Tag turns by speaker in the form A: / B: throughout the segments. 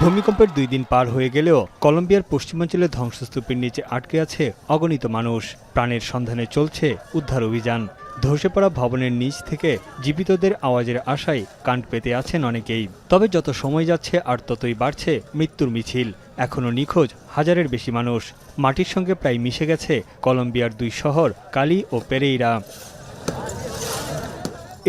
A: ভূমিকম্পের 2 দিন পার হয়ে গেলেও কলম্বিয়ার পশ্চিমাঞ্চলের ধ্বংসস্তূপের নিচে আটকে আছে অগণিত মানুষ। প্রাণের সন্ধানে চলছে উদ্ধার অভিযান। ধসে পড়া ভবনের নিচ থেকে জীবিতদের আওয়াজের আশায় কান পেতে আছেন অনেকেই। তবে যত সময় যাচ্ছে আর ততই বাড়ছে মৃত্যুর মিছিল। এখনও নিখোঁজ হাজারের বেশি মানুষ। মাটির সঙ্গে প্রায় মিশে গেছে কলম্বিয়ার 2 শহর কালি ও পেরেইরা।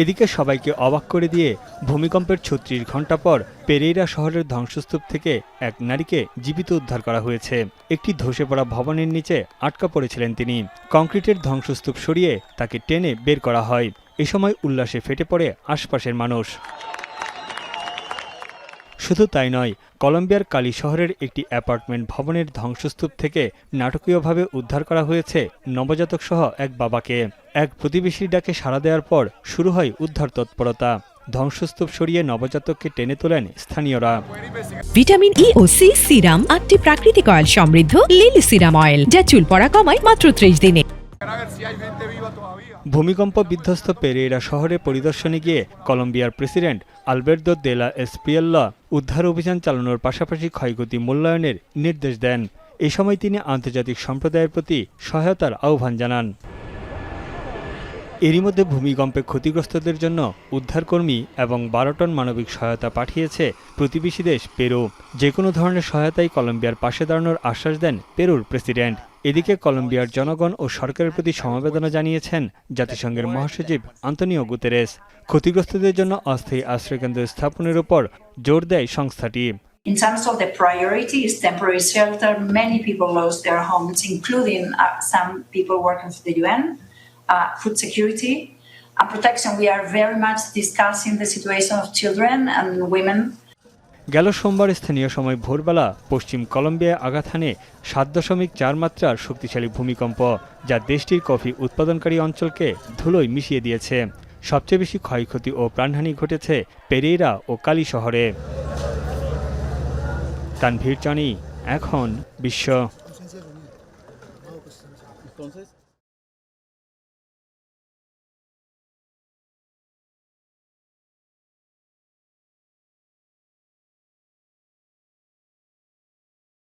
A: এদিকে সবাইকে অবাক করে দিয়ে ভূমিকম্পের ৩৬ ঘণ্টা পর পেরেইরা শহরের ধ্বংসস্তূপ থেকে এক নারীকে জীবিত উদ্ধার করা হয়েছে। একটি ধসে পড়া ভবনের নিচে আটকা পড়েছিলেন তিনি। কংক্রিটের ধ্বংসস্তূপ সরিয়ে তাকে টেনে বের করা হয়। এ সময় উল্লাসে ফেটে পড়ে আশপাশের মানুষ। শুধু তাই নয়, কলম্বিয়ার কালি শহরের একটি অ্যাপার্টমেন্ট ভবনের ধ্বংসস্তূপ থেকে নাটকীয়ভাবে উদ্ধার করা হয়েছে নবজাতক সহ এক বাবাকে। এক প্রতিবেশীর ডাকে সাড়া দেওয়ার পর শুরু হয় উদ্ধার তৎপরতা। ধ্বংসস্তূপ সরিয়ে নবজাতককে টেনে তোলেন স্থানীয়রা।
B: ভিটামিন ই ও সি সিরাম 8টি প্রাকৃতিক অয়েল সমৃদ্ধ লিলি সিরাম অয়েল, যা চুল পড়া কমায় মাত্র 30 দিনে।
A: ভূমিকম্প বিধ্বস্ত পেরেইরা শহরে পরিদর্শনে গিয়ে কলম্বিয়ার প্রেসিডেন্ট আলবের্তো দে লা এসপ্রিয়েল্লা উদ্ধার অভিযান চালানোর পাশাপাশি ক্ষয়ক্ষতি মূল্যায়নের নির্দেশ দেন। এ সময় তিনি আন্তর্জাতিক সম্প্রদায়ের প্রতি সহায়তার আহ্বান জানান। এরই মধ্যে ভূমিকম্পে ক্ষতিগ্রস্তদের জন্য উদ্ধারকর্মী এবং 12 টন মানবিক সহায়তা পাঠিয়েছে প্রতিবেশী দেশ পেরু। যে কোনো ধরনের সহায়তায় কলম্বিয়ার পাশে দাঁড়ানোর আশ্বাস দেন পেরুর প্রেসিডেন্ট। এদিকে কলম্বিয়ার জনগণ ও সরকারের প্রতি সমবেদনা জানিয়েছেন জাতিসংঘের মহাসচিব আন্তোনিও গুতেরেস। ক্ষতিগ্রস্তদের জন্য অস্থায়ী আশ্রয়কেন্দ্র স্থাপনের উপর জোর দেয় সংস্থাটি।
C: In terms of the priority is temporary shelter. Many people lost their homes, including some people working for the UN. Food security and protection. We are very much discussing the situation of children and women.
A: গেল সোমবার স্থানীয় সময় ভোরবেলা পশ্চিম কলম্বিয়ায় আঘাত হানে 7.4 মাত্রার শক্তিশালী ভূমিকম্প, যা দেশটির কফি উৎপাদনকারী অঞ্চলকে ধুলোয় মিশিয়ে দিয়েছে। সবচেয়ে বেশি ক্ষয়ক্ষতি ও প্রাণহানি ঘটেছে পেরেইরা ও কালি শহরে। তানভীর জানি, এখন বিশ্ব।